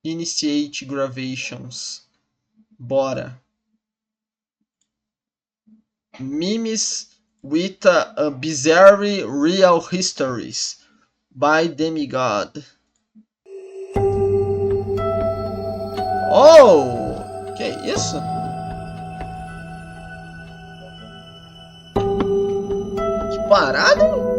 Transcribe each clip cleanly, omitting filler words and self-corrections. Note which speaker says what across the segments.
Speaker 1: Initiate gravations. Bora. Memes with a bizarre real histories by Demigod. Oh! Que isso? Que parada?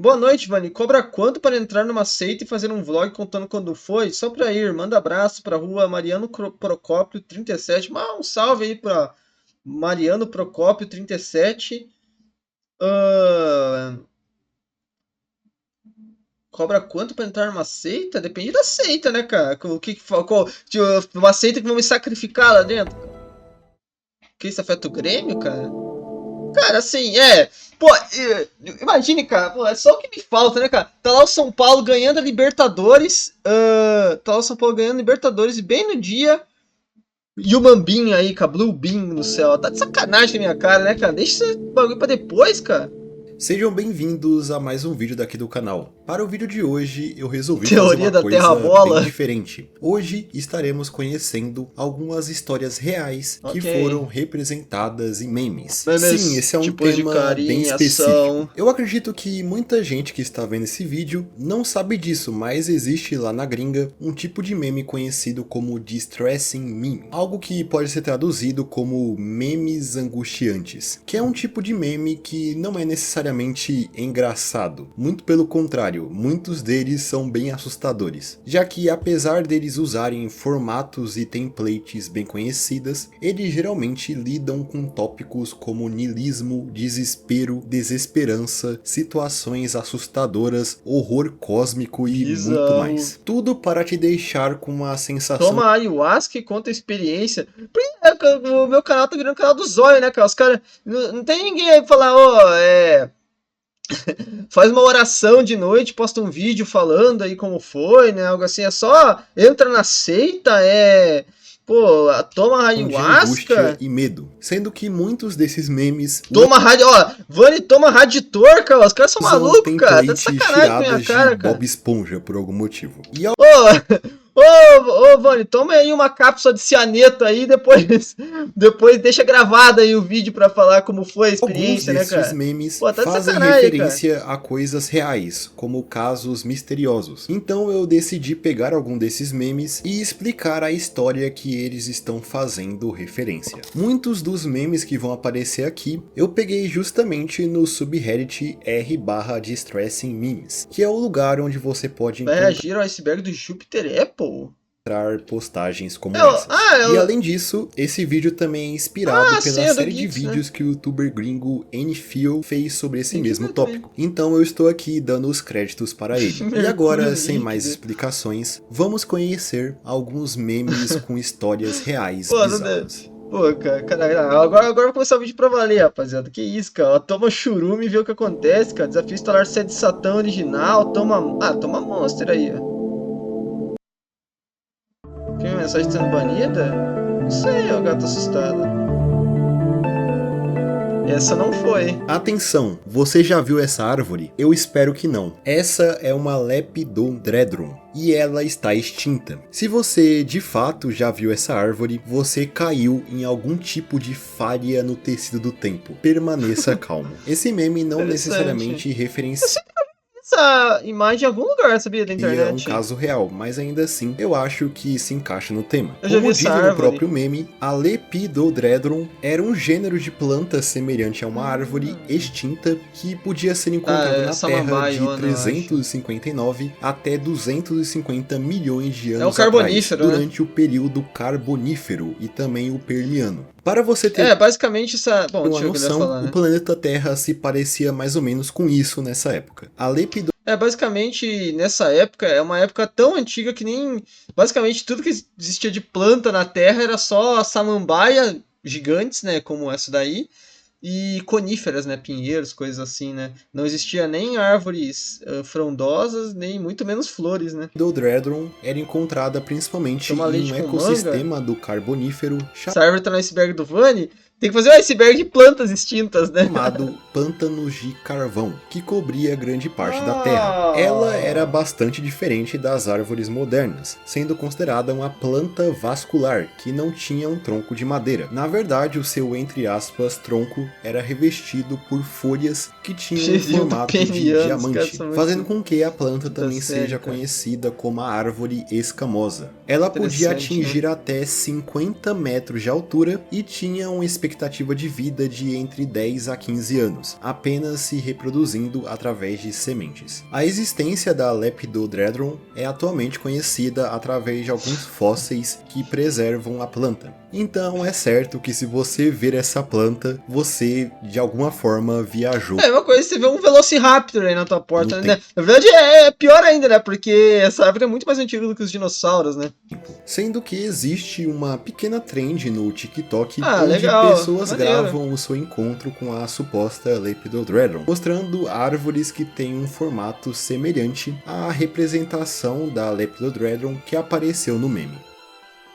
Speaker 1: Boa noite, Vani. Cobra quanto para entrar numa seita e fazer um vlog contando quando foi? Só pra ir. Manda abraço pra rua Mariano Procópio 37. Um salve aí pra Mariano Procópio 37. Uh, Cobra quanto pra entrar numa seita? Depende da seita, né, cara? O que uma seita que vão me sacrificar lá dentro? Que isso afeta o Grêmio, cara? Cara, assim, Pô, imagine, cara, pô, é só o que me falta, né, cara? Tá lá o São Paulo ganhando a Libertadores. Tá lá o São Paulo ganhando a Libertadores e bem no dia. E o Mambinho aí, com a Blue Beam no céu. Tá de sacanagem com a minha cara, né, cara? Deixa esse bagulho pra depois, cara.
Speaker 2: Sejam bem-vindos a mais um vídeo daqui do canal. Para o vídeo de hoje, eu resolvi fazer
Speaker 1: Teoria
Speaker 2: uma
Speaker 1: da
Speaker 2: coisa
Speaker 1: Terra-bola.
Speaker 2: bem diferente. Hoje estaremos conhecendo algumas histórias reais que foram representadas em memes. Sim, esse é um tema bem específico. Eu acredito que muita gente que está vendo esse vídeo não sabe disso, mas existe lá na gringa um tipo de meme conhecido como Distressing Meme. Algo que pode ser traduzido como memes angustiantes, que é um tipo de meme que não é necessariamente engraçado. Muito pelo contrário, muitos deles são bem assustadores, já que apesar deles usarem formatos e templates bem conhecidas, eles geralmente lidam com tópicos como niilismo, desespero, desesperança, situações assustadoras, horror cósmico e muito mais. Tudo para te deixar com uma sensação...
Speaker 1: Toma ayahuasca e conta a experiência. O meu canal tá virando canal do Zóio, né, cara? Os caras... Não tem ninguém aí pra falar, faz uma oração de noite, posta um vídeo falando aí como foi, né? Algo assim. É só entra na seita, pô, toma
Speaker 2: de angústia
Speaker 1: ayahuasca.
Speaker 2: e medo, sendo que muitos desses memes
Speaker 1: Toma rádio, ó, Vani toma raditor, cara. Os caras são
Speaker 2: usam
Speaker 1: malucos, cara. Tá de
Speaker 2: templates
Speaker 1: sacanagem com a minha
Speaker 2: tiradas
Speaker 1: cara,
Speaker 2: de
Speaker 1: cara.
Speaker 2: Bob Esponja por algum motivo. E ao
Speaker 1: Ô, Vani, toma aí uma cápsula de cianeto aí, depois deixa gravado aí o vídeo pra falar como foi a
Speaker 2: alguns
Speaker 1: experiência, né,
Speaker 2: desses
Speaker 1: cara?
Speaker 2: memes
Speaker 1: Pô, tá de
Speaker 2: fazem
Speaker 1: sacanagem, cara.
Speaker 2: referência a coisas reais, como casos misteriosos. Então eu decidi pegar algum desses memes e explicar a história que eles estão fazendo referência. Muitos dos memes que vão aparecer aqui, eu peguei justamente no subreddit r/distressingmemes, que é o lugar onde você pode
Speaker 1: Vai
Speaker 2: encontrar
Speaker 1: reagir ao iceberg do Júpiter Apple?
Speaker 2: postagens como essas. E além disso, esse vídeo também é inspirado pela série de vídeos que o youtuber gringo Nfeel fez sobre esse mesmo tópico. Então eu estou aqui dando os créditos para ele. E agora, sem mais explicações, vamos conhecer alguns memes com histórias reais bizarras.
Speaker 1: Pô, cara, agora vai começar o vídeo pra valer, rapaziada. Que isso, cara. Ó, toma churume e vê o que acontece, cara. Desafio instalar set de Satã original. Toma Monster aí, ó. Que mensagem sendo banida? Não sei, ó, gato assustado. Essa não foi.
Speaker 2: Atenção, você já viu essa árvore? Eu espero que não. Essa é uma Lepidodendron e ela está extinta. Se você de fato já viu essa árvore, você caiu em algum tipo de falha no tecido do tempo. Permaneça calmo. Esse meme não necessariamente referencia
Speaker 1: essa imagem em algum lugar, sabia, da internet?
Speaker 2: um caso real, mas ainda assim eu acho que se encaixa no tema.
Speaker 1: Como
Speaker 2: diz no próprio meme, a Lepidodendron era um gênero de planta semelhante a uma árvore extinta que podia ser encontrado na Terra de 359 até 250 milhões de anos atrás, durante o período Carbonífero e também o Permiano. Para você ter
Speaker 1: basicamente
Speaker 2: uma noção, o planeta Terra se parecia mais ou menos com isso nessa época. A
Speaker 1: basicamente, nessa época, é uma época tão antiga que nem... Basicamente, tudo que existia de planta na Terra era só samambaia gigantes, né, como essa daí, e coníferas, né, pinheiros, coisas assim, né. Não existia nem árvores frondosas, nem muito menos flores, né.
Speaker 2: A Lepidodendron era encontrada principalmente em um ecossistema do Carbonífero.
Speaker 1: Essa árvore tá no iceberg do Vani? Tem que fazer um iceberg de plantas extintas, né?
Speaker 2: Chamado Pântanos de Carvão, que cobria grande parte da Terra. Ela era bastante diferente das árvores modernas, sendo considerada uma planta vascular, que não tinha um tronco de madeira. Na verdade, o seu, entre aspas, tronco era revestido por folhas que tinham um formato de diamante, fazendo com que a planta também seja conhecida como a árvore escamosa. Ela podia atingir até 50 metros de altura e tinha uma expectativa de vida de entre 10 a 15 anos, apenas se reproduzindo através de sementes. A existência da Lepidodendron é atualmente conhecida através de alguns fósseis que preservam a planta. Então é certo que se você ver essa planta, você de alguma forma viajou.
Speaker 1: É uma coisa, você vê um Velociraptor aí na tua porta, né? Na verdade é pior ainda, né? Porque essa árvore é muito mais antiga do que os dinossauros, né?
Speaker 2: Sendo que existe uma pequena trend no TikTok onde pessoas gravam o seu encontro com a suposta Lepidodendron, mostrando árvores que têm um formato semelhante à representação da Lepidodendron que apareceu no meme.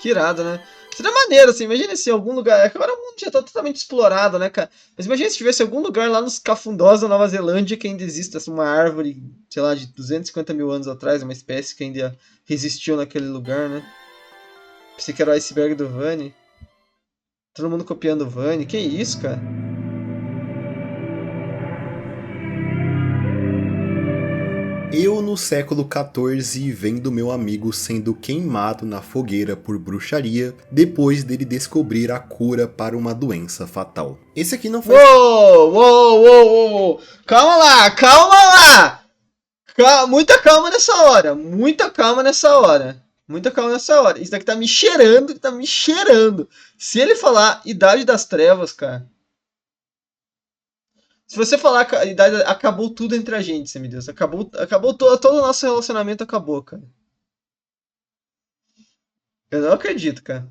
Speaker 1: Que irado, né? Seria maneiro, assim, imagina se em algum lugar... Agora o mundo já tá totalmente explorado, né, cara? Mas imagina se tivesse algum lugar lá nos cafundós da Nova Zelândia que ainda existe uma árvore, sei lá, de 250 mil anos atrás, uma espécie que ainda resistiu naquele lugar, né? Pensei que era o iceberg do Vani. Todo mundo copiando o Vani. Que isso, cara?
Speaker 2: Eu, no século XIV, vendo meu amigo sendo queimado na fogueira por bruxaria, depois dele descobrir a cura para uma doença fatal. Esse aqui não foi...
Speaker 1: Uou! Calma lá! Muita calma nessa hora. Isso daqui tá me cheirando. Se ele falar Idade das Trevas, cara... Se você falar que a idade acabou tudo entre a gente, semideus. Acabou todo o nosso relacionamento acabou, cara. Eu não acredito, cara.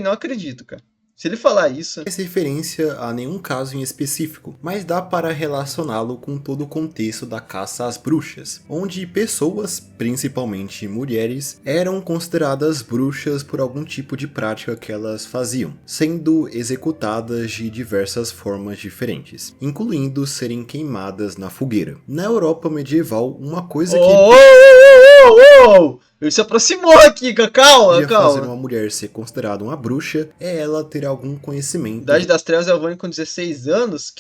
Speaker 1: Não acredito, cara. Se ele falar isso...
Speaker 2: Não faz referência a nenhum caso em específico, mas dá para relacioná-lo com todo o contexto da caça às bruxas, onde pessoas, principalmente mulheres, eram consideradas bruxas por algum tipo de prática que elas faziam, sendo executadas de diversas formas diferentes, incluindo serem queimadas na fogueira. Na Europa medieval, uma coisa que...
Speaker 1: Ele se aproximou aqui, calma.
Speaker 2: Fazer uma mulher ser considerada uma bruxa é ela ter algum conhecimento.
Speaker 1: Idade das Trevas é o Vani com 16 anos?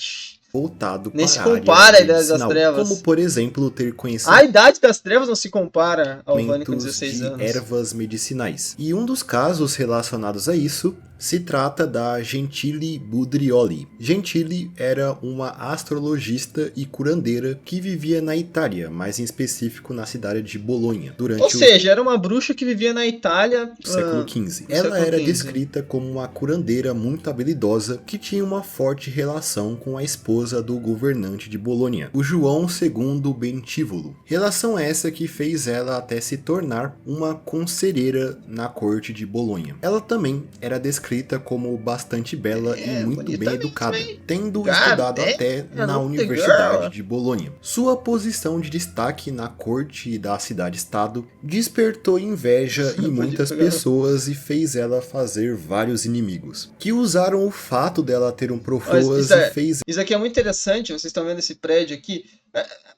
Speaker 2: Voltado
Speaker 1: nem se compara a Idade das Trevas.
Speaker 2: Como, por exemplo, ter conhecimento...
Speaker 1: A Idade das Trevas não se compara ao Vani com 16 anos.
Speaker 2: Ervas medicinais. E um dos casos relacionados a isso se trata da Gentile Budrioli. Gentile era uma astrologista e curandeira que vivia na Itália, mais em específico na cidade de Bolonha.
Speaker 1: Ou seja, era uma bruxa que vivia na Itália...
Speaker 2: século XV. Ela era descrita como uma curandeira muito habilidosa que tinha uma forte relação com a esposa do governante de Bolonha, o João II Bentívolo. Relação essa que fez ela até se tornar uma conselheira na corte de Bolonha. Ela também era descrita como bastante bela e muito bem educada, tendo estudado até na Universidade de Bolonha. Sua posição de destaque na corte da cidade-estado despertou inveja em muitas pessoas e fez ela fazer vários inimigos, que usaram o fato dela ter um profoas e fez...
Speaker 1: Isso aqui é muito interessante, vocês estão vendo esse prédio aqui,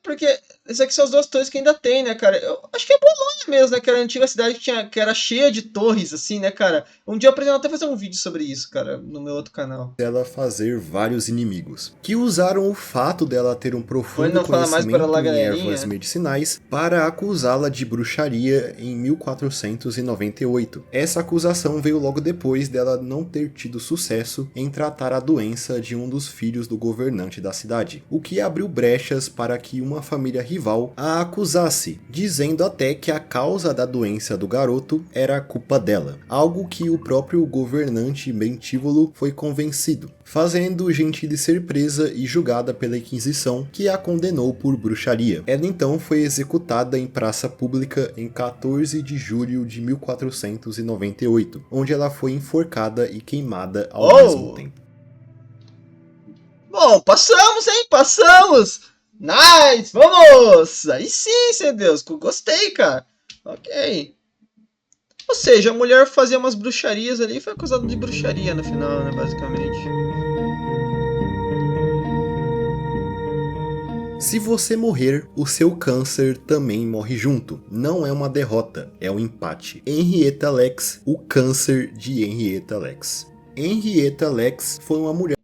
Speaker 1: porque isso aqui são as duas torres que ainda tem, né, cara? Eu acho que é Bolonha mesmo, né, que era a antiga cidade que era cheia de torres, assim, né, cara? Um dia eu pretendo até fazer um vídeo sobre isso, cara, no meu outro canal.
Speaker 2: Ela fazer vários inimigos, que usaram o fato dela ter um profundo conhecimento em ervas medicinais para acusá-la de bruxaria em 1498. Essa acusação veio logo depois dela não ter tido sucesso em tratar a doença de um dos filhos do governante da cidade, o que abriu brechas para que uma família rival a acusasse, dizendo até que a causa da doença do garoto era a culpa dela, algo que o próprio governante Bentívolo foi convencido, fazendo Gentile ser presa e julgada pela Inquisição, que a condenou por bruxaria. Ela então foi executada em praça pública em 14 de julho de 1498, onde ela foi enforcada e queimada ao mesmo tempo.
Speaker 1: Bom, passamos, hein? Passamos! Nice! Vamos! Aí sim, seu Deus, gostei, cara. Ok. Ou seja, a mulher fazia umas bruxarias ali e foi acusada de bruxaria no final, né, basicamente.
Speaker 2: Se você morrer, o seu câncer também morre junto. Não é uma derrota, é um empate. Henrietta Lacks, o câncer de Henrietta Lacks. Henrietta Lacks foi uma mulher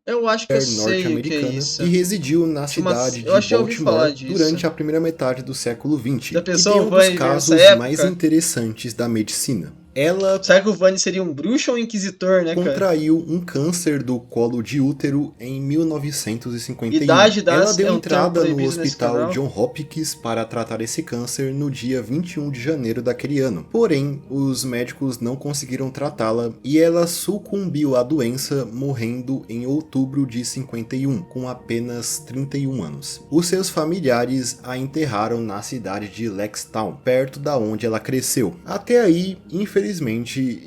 Speaker 1: Eu acho que eu sei o que é isso.
Speaker 2: que residiu na cidade de Baltimore durante a primeira metade do século XX. E tem um dos casos mais interessantes da medicina. Ela...
Speaker 1: Será que o Vane seria um bruxo ou um inquisitor, né, cara?
Speaker 2: Contraiu um câncer do colo de útero em 1951. Ela deu entrada no hospital John Hopkins para tratar esse câncer no dia 21 de janeiro daquele ano. Porém, os médicos não conseguiram tratá-la e ela sucumbiu à doença, morrendo em outubro de 51, com apenas 31 anos. Os seus familiares a enterraram na cidade de Lextown, perto da onde ela cresceu. Até aí, infelizmente,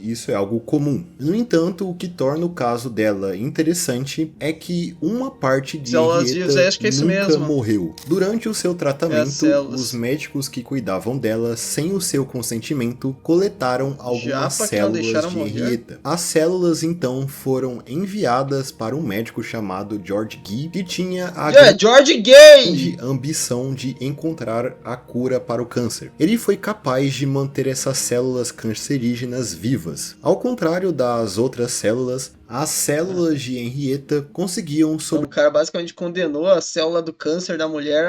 Speaker 2: isso é algo comum. No entanto, o que torna o caso dela interessante é que uma parte de Henrietta nunca morreu. Durante o seu tratamento, os médicos que cuidavam dela, sem o seu consentimento, coletaram algumas células de Henrietta. As células, então, foram enviadas para um médico chamado George Gee, que tinha a grande ambição de encontrar a cura para o câncer. Ele foi capaz de manter essas células cancerígenas vivas. Ao contrário das outras células, as células de Henrietta conseguiam
Speaker 1: O cara basicamente condenou a célula do câncer da mulher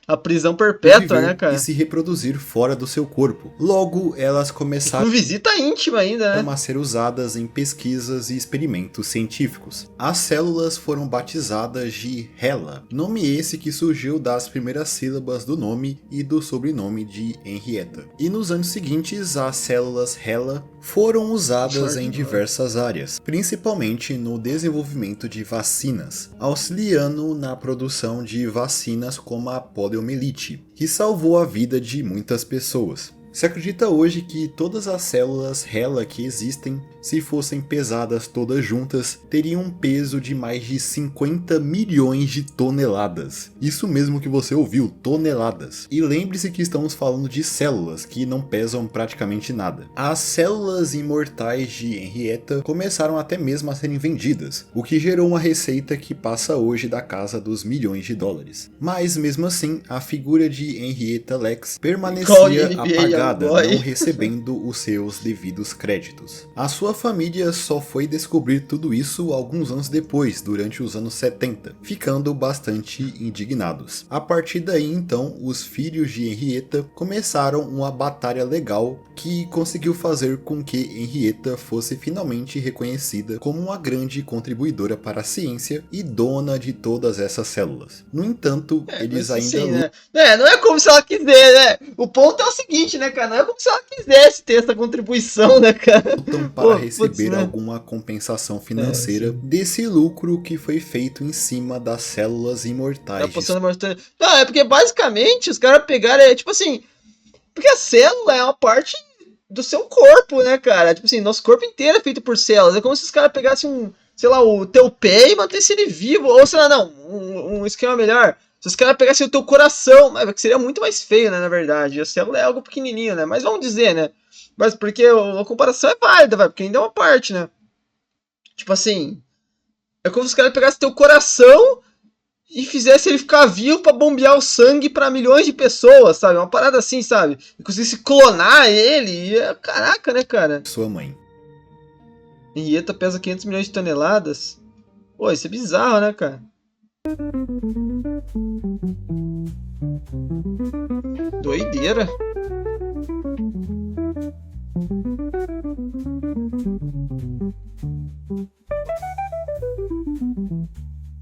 Speaker 1: à prisão perpétua, né, cara?
Speaker 2: E se reproduzir fora do seu corpo. Logo, elas começaram...
Speaker 1: Com visita íntima ainda, né?
Speaker 2: A ser usadas em pesquisas e experimentos científicos. As células foram batizadas de HeLa, nome esse que surgiu das primeiras sílabas do nome e do sobrenome de Henrietta. E nos anos seguintes, as células HeLa foram usadas em diversas áreas, principalmente no desenvolvimento de vacinas, auxiliando na produção de vacinas como a poliomielite, que salvou a vida de muitas pessoas. Se acredita hoje que todas as células HeLa que existem, se fossem pesadas todas juntas, teriam um peso de mais de 50 milhões de toneladas. Isso mesmo que você ouviu, toneladas. E lembre-se que estamos falando de células, que não pesam praticamente nada. As células imortais de Henrietta começaram até mesmo a serem vendidas, o que gerou uma receita que passa hoje da casa dos milhões de dólares. Mas mesmo assim, a figura de Henrietta Lacks permanecia apagada, não recebendo os seus devidos créditos. A sua família só foi descobrir tudo isso alguns anos depois, durante os anos 70, ficando bastante indignados. A partir daí então, os filhos de Henrietta começaram uma batalha legal que conseguiu fazer com que Henrietta fosse finalmente reconhecida como uma grande contribuidora para a ciência e dona de todas essas células. No entanto, eles ainda...
Speaker 1: Não é como se ela quiser, né? O ponto é o seguinte, né, cara? Não é como se ela quisesse ter essa contribuição, né, cara?
Speaker 2: Lutam para receber alguma compensação financeira desse lucro que foi feito em cima das células imortais.
Speaker 1: Não, é porque basicamente os caras pegaram, tipo assim, porque a célula é uma parte do seu corpo, né, cara? Tipo assim, nosso corpo inteiro é feito por células. É como se os caras pegassem sei lá, o teu pé e mantessem ele vivo. Ou sei lá, não, um esquema melhor. Se os caras pegassem o teu coração, que seria muito mais feio, né, na verdade. A célula é algo pequenininho, né? Mas vamos dizer, né? Mas porque a comparação é válida, porque ainda é uma parte, né? Tipo assim, é como se os caras pegassem teu coração e fizesse ele ficar vivo pra bombear o sangue pra milhões de pessoas, sabe? Uma parada assim, sabe? E conseguisse clonar ele. Caraca, né, cara?
Speaker 2: Sua mãe.
Speaker 1: Henrietta pesa 500 milhões de toneladas. Pô, isso é bizarro, né, cara? Doideira.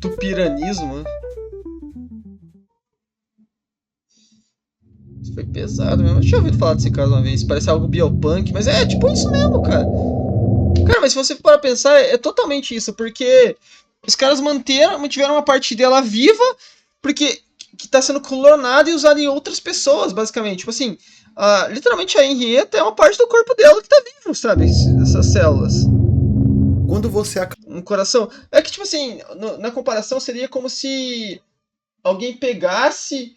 Speaker 1: Tupiranismo. Isso foi pesado mesmo. Eu tinha ouvido falar desse caso uma vez. Parece algo biopunk, mas é tipo isso mesmo, cara. Cara, mas se você for para pensar, é totalmente isso, porque os caras mantiveram uma parte dela viva, porque que tá sendo clonada e usada em outras pessoas, basicamente. Tipo assim, literalmente a Henrietta é uma parte do corpo dela que tá vivo, sabe? Essas células.
Speaker 2: Quando você...
Speaker 1: Um coração... É que, tipo assim, na comparação seria como se alguém pegasse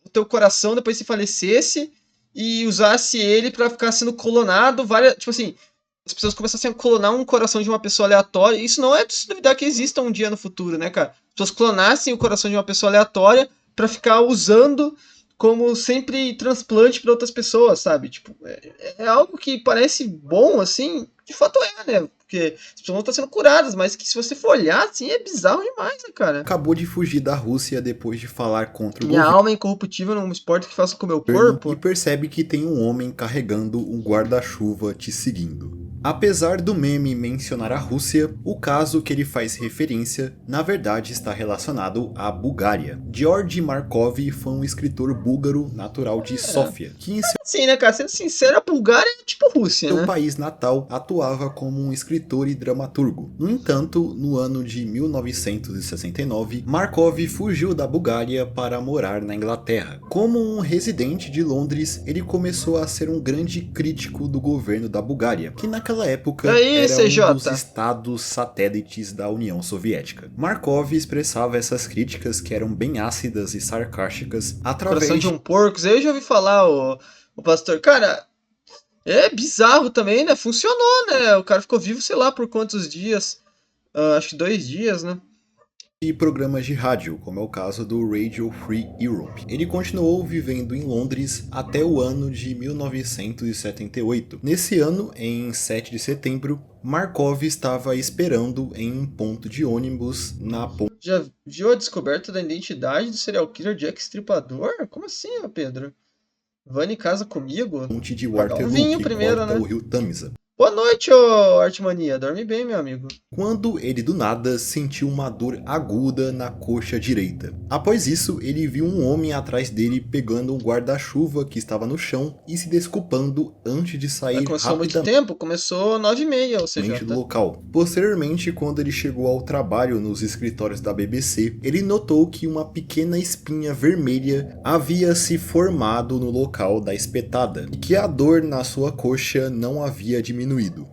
Speaker 1: o teu coração depois que falecesse e usasse ele pra ficar sendo clonado várias. Tipo assim, as pessoas começassem a clonar um coração de uma pessoa aleatória. Isso não é de se duvidar que exista um dia no futuro, né, cara? As pessoas clonassem o coração de uma pessoa aleatória pra ficar usando como sempre transplante pra outras pessoas, sabe? Tipo, é algo que parece bom, assim, de fato né? Porque as pessoas não estão sendo curadas, mas que se você for olhar, assim, é bizarro demais, né, cara?
Speaker 2: Acabou de fugir da Rússia depois de falar contra o
Speaker 1: Minha
Speaker 2: governo.
Speaker 1: alma é incorruptível, não importa o que faça com o meu corpo.
Speaker 2: E percebe que tem um homem carregando um guarda-chuva te seguindo. Apesar do meme mencionar a Rússia, o caso que ele faz referência, na verdade está relacionado à Bulgária. Georgi Markov foi um escritor búlgaro natural de Sófia, que em
Speaker 1: Sim, né, cara? Sendo sincero, a Bulgária é tipo Rússia,
Speaker 2: seu
Speaker 1: né?
Speaker 2: país natal atuava como um escritor e dramaturgo. No entanto, no ano de 1969, Markov fugiu da Bulgária para morar na Inglaterra. Como um residente de Londres, ele começou a ser um grande crítico do governo da Bulgária, que naquela época era um dos estados satélites da União Soviética. Markov expressava essas críticas, que eram bem ácidas e sarcásticas, através
Speaker 1: Coração de um porco, eu já ouvi falar, o pastor. Cara, é bizarro também, né? Funcionou, né? O cara ficou vivo, sei lá, por quantos dias. Acho que 2 dias, né?
Speaker 2: E programas de rádio, como é o caso do Radio Free Europe. Ele continuou vivendo em Londres até o ano de 1978. Nesse ano, em 7 de setembro, Markov estava esperando em um ponto de ônibus na ponte.
Speaker 1: Já viu a descoberta da identidade do serial killer Jack Stripador? Como assim, ó, Pedro? Vani casa comigo?
Speaker 2: Ponte de
Speaker 1: Pagar
Speaker 2: Waterloo,
Speaker 1: vinho
Speaker 2: que
Speaker 1: primeiro,
Speaker 2: corta
Speaker 1: né?
Speaker 2: o rio Tamisa.
Speaker 1: Boa noite, ô Artmania. Dorme bem, meu amigo.
Speaker 2: Quando ele do nada sentiu uma dor aguda na coxa direita. Após isso, ele viu um homem atrás dele pegando um guarda-chuva que estava no chão e se desculpando antes de sair
Speaker 1: Começou há muito
Speaker 2: rapidamente
Speaker 1: tempo, começou 9h30, ou seja,
Speaker 2: do local. Posteriormente, quando ele chegou ao trabalho nos escritórios da BBC, ele notou que uma pequena espinha vermelha havia se formado no local da espetada e que a dor na sua coxa não havia diminuído.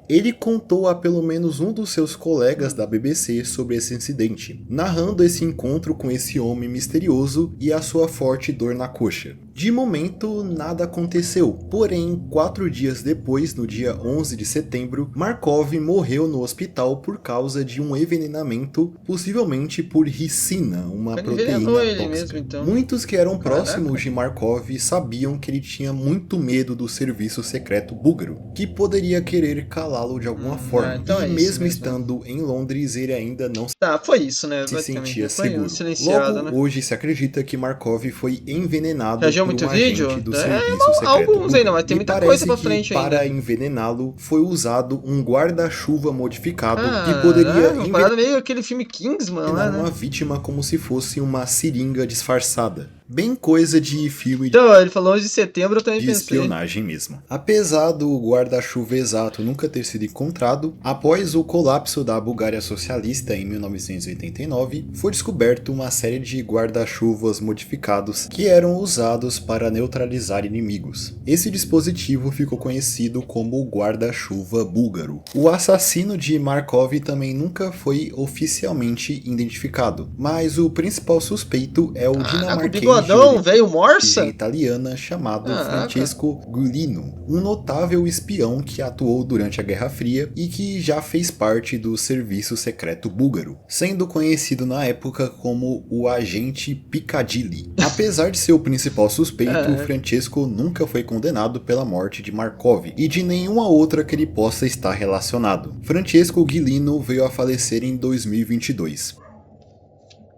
Speaker 2: Ele contou a pelo menos um dos seus colegas da BBC sobre esse incidente, narrando esse encontro com esse homem misterioso e a sua forte dor na coxa. De momento, nada aconteceu, porém, 4 dias depois, no dia 11 de setembro, Markov morreu no hospital por causa de um envenenamento, possivelmente por ricina, uma proteína tóxica.
Speaker 1: Mesmo, então.
Speaker 2: Muitos que eram próximos de Markov sabiam que ele tinha muito medo do serviço secreto búlgaro, que poderia querer calá-lo de alguma forma,
Speaker 1: então
Speaker 2: e mesmo estando em Londres, ele ainda não
Speaker 1: foi isso, né?
Speaker 2: se sentia
Speaker 1: foi
Speaker 2: seguro.
Speaker 1: Logo,
Speaker 2: né? Hoje se acredita que Markov foi envenenado
Speaker 1: por
Speaker 2: muito
Speaker 1: vídeo?
Speaker 2: Agente do serviço secreto
Speaker 1: alguns ainda, mas tem muita coisa pra frente
Speaker 2: ainda. Para envenená-lo foi usado um guarda-chuva modificado que poderia
Speaker 1: envenenar meio aquele filme Kingsman,
Speaker 2: né? Uma vítima como se fosse uma seringa disfarçada. Bem coisa de filme
Speaker 1: então, ele falou 11 de setembro, eu também
Speaker 2: de espionagem mesmo. Apesar do guarda-chuva exato nunca ter sido encontrado, após o colapso da Bulgária socialista em 1989, foi descoberto uma série de guarda-chuvas modificados que eram usados para neutralizar inimigos. Esse dispositivo ficou conhecido como o guarda-chuva búlgaro. O assassino de Markov também nunca foi oficialmente identificado, mas o principal suspeito é o dinamarquês
Speaker 1: velho Morsa?
Speaker 2: italiana chamado Francesco Guilino, um notável espião que atuou durante a Guerra Fria e que já fez parte do serviço secreto búlgaro, sendo conhecido na época como o agente Piccadilly. Apesar de ser o principal suspeito, Francesco nunca foi condenado pela morte de Markov e de nenhuma outra que ele possa estar relacionado. Francesco Guilino veio a falecer em 2022.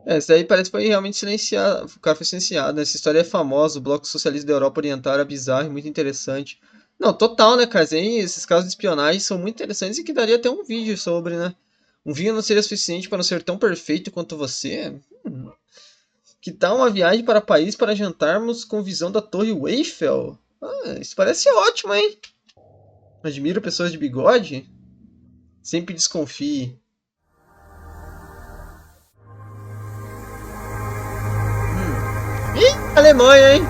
Speaker 1: Isso daí parece que foi realmente silenciado. O cara foi silenciado, né? Essa história é famosa. O Bloco Socialista da Europa Oriental era bizarro e muito interessante. Não, total, né, cara? Esses casos de espionagem são muito interessantes e que daria até um vídeo sobre, né? Um vinho não seria suficiente para não ser tão perfeito quanto você? Que tal uma viagem para Paris para jantarmos com visão da Torre Eiffel? Isso parece ótimo, hein? Admiro pessoas de bigode? Sempre desconfie. Alemanha, hein?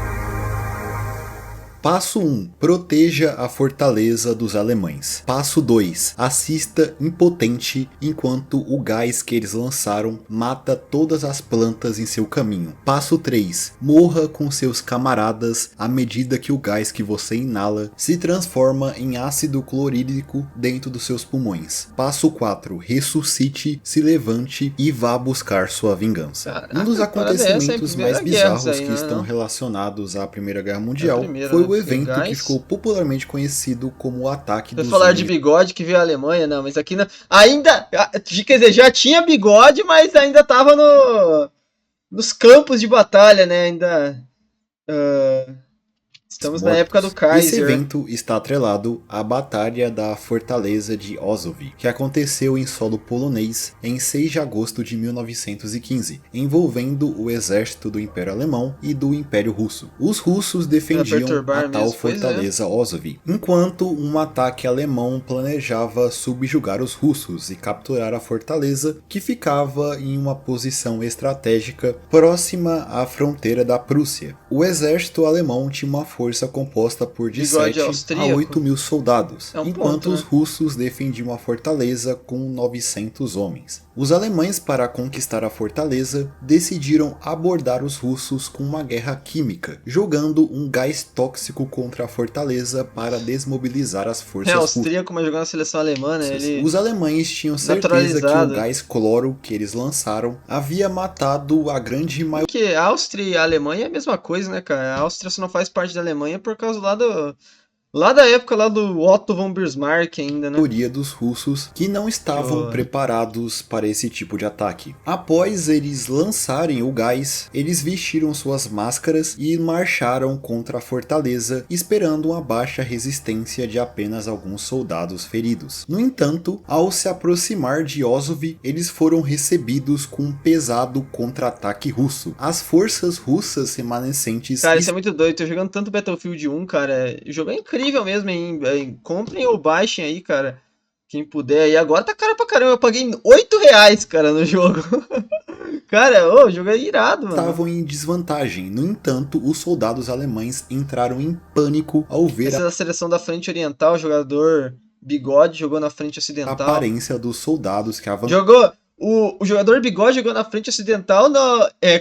Speaker 2: Passo 1. Proteja a fortaleza dos alemães. Passo 2. Assista impotente enquanto o gás que eles lançaram mata todas as plantas em seu caminho. Passo 3. Morra com seus camaradas à medida que o gás que você inala se transforma em ácido clorídrico dentro dos seus pulmões. Passo 4. Ressuscite, se levante e vá buscar sua vingança.
Speaker 1: Caraca,
Speaker 2: Um dos acontecimentos mais bizarros
Speaker 1: aí,
Speaker 2: que
Speaker 1: né?
Speaker 2: estão relacionados à Primeira Guerra Mundial foi o evento que ficou popularmente conhecido como o ataque dos...
Speaker 1: falar de bigode que veio a Alemanha, não, mas aqui ainda, quer dizer, já tinha bigode, mas ainda tava nos campos de batalha, né, ainda... Estamos na época do Kaiser.
Speaker 2: Esse evento está atrelado à Batalha da Fortaleza de Ozow, que aconteceu em solo polonês em 6 de agosto de 1915, envolvendo o exército do Império Alemão e do Império Russo. Os russos defendiam a tal fortaleza Ozow, enquanto um ataque alemão planejava subjugar os russos e capturar a fortaleza, que ficava em uma posição estratégica próxima à fronteira da Prússia. O exército alemão tinha uma força composta por de 7 a 8 mil soldados, enquanto os russos defendiam a fortaleza com 900 homens. Os alemães, para conquistar a fortaleza, decidiram abordar os russos com uma guerra química, jogando um gás tóxico contra a fortaleza para desmobilizar as forças russas.
Speaker 1: Austríaco, mas jogando na seleção alemã, né?
Speaker 2: Os alemães tinham certeza que o gás cloro que eles lançaram havia matado a grande maioria.
Speaker 1: Porque a Áustria e a Alemanha é a mesma coisa, né, cara? A Áustria só não faz parte da Alemanha por causa lá da época lá do Otto von Bismarck ainda, né?
Speaker 2: Dos russos que não estavam preparados para esse tipo de ataque. Após eles lançarem o gás, eles vestiram suas máscaras e marcharam contra a fortaleza, esperando uma baixa resistência de apenas alguns soldados feridos. No entanto, ao se aproximar de Ozow, eles foram recebidos com um pesado contra-ataque russo. As forças russas remanescentes...
Speaker 1: Cara, isso é muito doido. Tô jogando tanto Battlefield 1, cara. O jogo é incrível mesmo, hein? Comprem ou baixem aí, cara. Quem puder. E agora tá caro pra caramba. Eu paguei R$8, cara, no jogo. Cara, o jogo é irado, mano.
Speaker 2: Estavam em desvantagem. No entanto, os soldados alemães entraram em pânico ao ver
Speaker 1: a seleção da frente oriental, o jogador Bigode jogou na frente ocidental.
Speaker 2: A aparência dos soldados que avançaram.
Speaker 1: Jogou. O jogador Bigode jogou na frente ocidental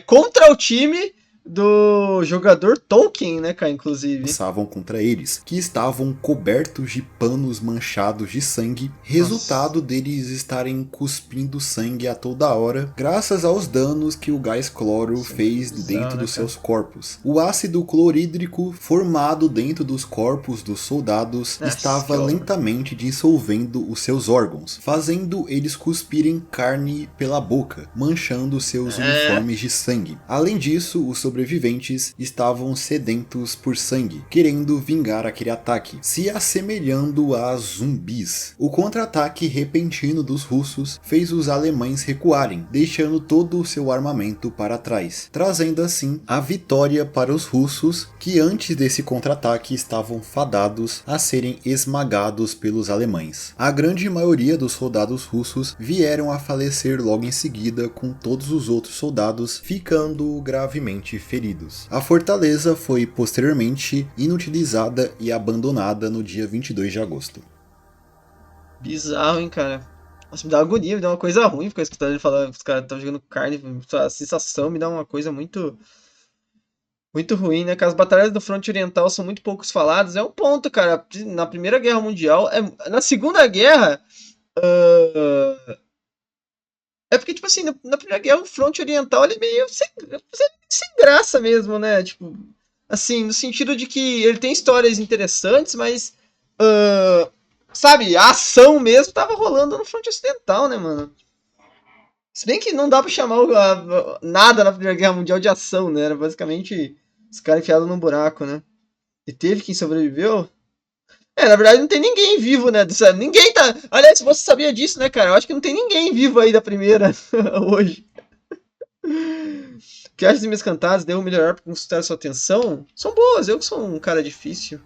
Speaker 1: contra o time do jogador Tolkien, né, cara, inclusive.
Speaker 2: Passavam contra eles, que estavam cobertos de panos manchados de sangue, resultado deles estarem cuspindo sangue a toda hora, graças aos danos que o gás cloro fez dentro dos seus corpos. O ácido clorídrico formado dentro dos corpos dos soldados estava lentamente dissolvendo os seus órgãos, fazendo eles cuspirem carne pela boca, manchando seus uniformes de sangue. Além disso, os sobreviventes estavam sedentos por sangue, querendo vingar aquele ataque, se assemelhando a zumbis. O contra-ataque repentino dos russos fez os alemães recuarem, deixando todo o seu armamento para trás, trazendo assim a vitória para os russos, que antes desse contra-ataque estavam fadados a serem esmagados pelos alemães. A grande maioria dos soldados russos vieram a falecer logo em seguida, com todos os outros soldados ficando gravemente feridos. A fortaleza foi posteriormente inutilizada e abandonada no dia 22 de agosto.
Speaker 1: Bizarro, hein, cara? Nossa, me dá uma agonia, me dá uma coisa ruim ficar escutando ele falar que os caras estão jogando carne. A sensação me dá uma coisa muito ruim, né? Que as batalhas do fronte oriental são muito poucos faladas. É um ponto, cara. Na Primeira Guerra Mundial, na Segunda Guerra... É porque, tipo assim, na Primeira Guerra, o fronte oriental, ele é meio sem graça mesmo, né? Tipo, assim, no sentido de que ele tem histórias interessantes, mas, sabe, a ação mesmo tava rolando no fronte ocidental, né, mano? Se bem que não dá pra chamar nada na Primeira Guerra Mundial de ação, né? Era basicamente os caras enfiados num buraco, né? E teve quem sobreviveu? Na verdade não tem ninguém vivo, né? Ninguém tá... Aliás, você sabia disso, né, cara? Eu acho que não tem ninguém vivo aí da primeira hoje. O que acha de minhas cantadas devo melhorar para consultar sua atenção? São boas, eu que sou um cara difícil.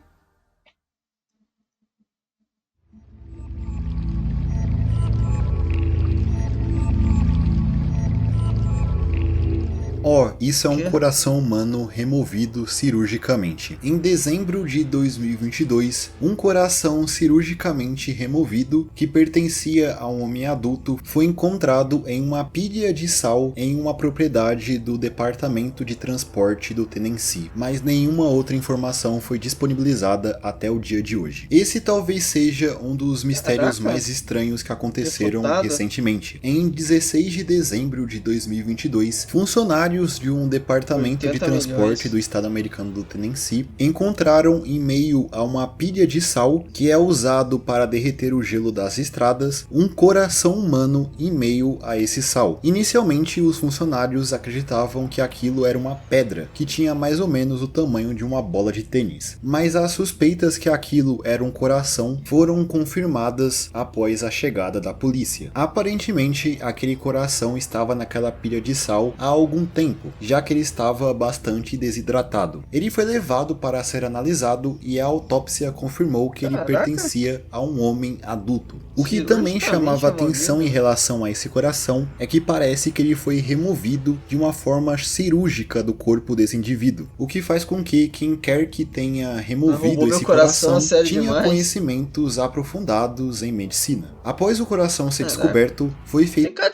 Speaker 2: Isso é um coração humano removido cirurgicamente. Em dezembro de 2022, um coração cirurgicamente removido, que pertencia a um homem adulto, foi encontrado em uma pilha de sal em uma propriedade do Departamento de Transporte do Tennessee, mas nenhuma outra informação foi disponibilizada até o dia de hoje. Esse talvez seja um dos mistérios mais estranhos que aconteceram recentemente. Em 16 de dezembro de 2022, funcionários de um departamento de transporte do estado americano do Tennessee encontraram em meio a uma pilha de sal que é usado para derreter o gelo das estradas, um coração humano em meio a esse sal. Inicialmente, os funcionários acreditavam que aquilo era uma pedra, que tinha mais ou menos o tamanho de uma bola de tênis, mas as suspeitas que aquilo era um coração foram confirmadas após a chegada da polícia. Aparentemente, aquele coração estava naquela pilha de sal há algum tempo, já que ele estava bastante desidratado. Ele foi levado para ser analisado e a autópsia confirmou que ele pertencia a um homem adulto. O que também chamava atenção em relação a esse coração é que parece que ele foi removido de uma forma cirúrgica do corpo desse indivíduo, o que faz com que quem quer que tenha removido esse coração tinha conhecimentos aprofundados em medicina. Após o coração ser descoberto, foi feita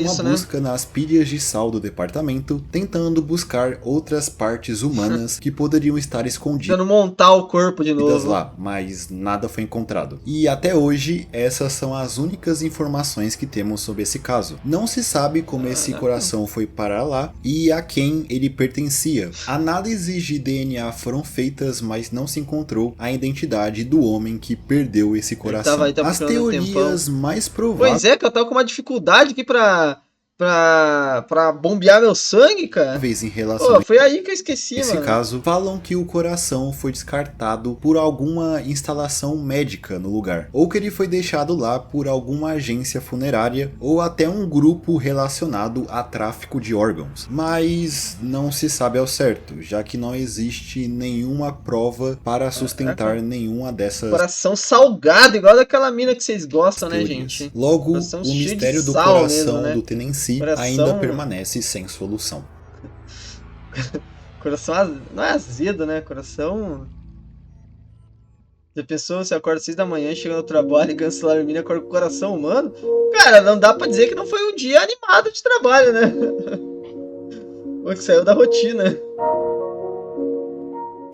Speaker 2: uma busca nas pilhas de sal do departamento, tentando buscar outras partes humanas que poderiam estar escondidas.
Speaker 1: Tentando montar o corpo de novo
Speaker 2: lá, mas nada foi encontrado. E até hoje, essas são as únicas informações que temos sobre esse caso. Não se sabe como esse coração foi parar lá e a quem ele pertencia. Análises de DNA foram feitas, mas não se encontrou a identidade do homem que perdeu esse coração. As teorias mais prováveis...
Speaker 1: Pois é, que eu tava com uma dificuldade aqui pra bombear meu sangue, cara.
Speaker 2: Em relação
Speaker 1: foi aí que eu esqueci,
Speaker 2: esse caso, falam que o coração foi descartado por alguma instalação médica no lugar, ou que ele foi deixado lá por alguma agência funerária, ou até um grupo relacionado a tráfico de órgãos. Mas não se sabe ao certo, já que não existe nenhuma prova para sustentar nenhuma dessas...
Speaker 1: Coração salgado, igual daquela mina que vocês gostam,
Speaker 2: teorias.
Speaker 1: Né, gente?
Speaker 2: Logo, o mistério do coração mesmo, né? do Tennessee ainda permanece sem solução.
Speaker 1: Coração não é azedo, né? Coração... Já pensou, você acorda às 6 da manhã, chega no trabalho e ganha salário mínimo e acorda com o coração humano? Cara, não dá pra dizer que não foi um dia animado de trabalho, né? Ou que saiu da rotina.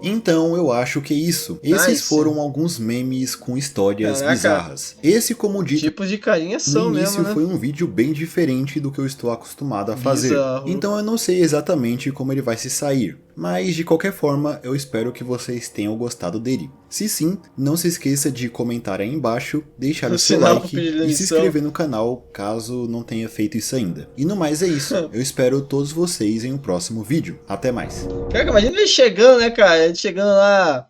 Speaker 2: Então eu acho que é isso. Esses foram alguns memes com histórias bizarras. Esse, como dito,
Speaker 1: tipos de carinha são
Speaker 2: no início
Speaker 1: mesmo, né?
Speaker 2: foi um vídeo bem diferente do que eu estou acostumado a fazer. Então eu não sei exatamente como ele vai se sair. Mas de qualquer forma, eu espero que vocês tenham gostado dele. Se sim, não se esqueça de comentar aí embaixo, deixar o seu like e se inscrever no canal, caso não tenha feito isso ainda. E no mais é isso, eu espero todos vocês em um próximo vídeo. Até mais.
Speaker 1: Cara, imagina ele chegando, né, cara? Ele chegando lá...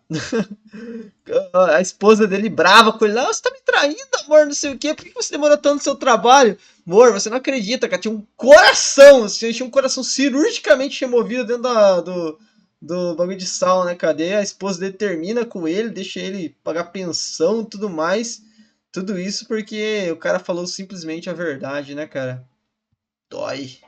Speaker 1: A esposa dele brava com ele lá, você tá me traindo, amor, não sei o quê, por que você demorou tanto no seu trabalho? Amor, você não acredita, cara, tinha um coração, tinha um coração cirurgicamente removido dentro do bagulho de sal, né, cadê? A esposa dele termina com ele, deixa ele pagar pensão e tudo mais, tudo isso porque o cara falou simplesmente a verdade, né, cara? Dói.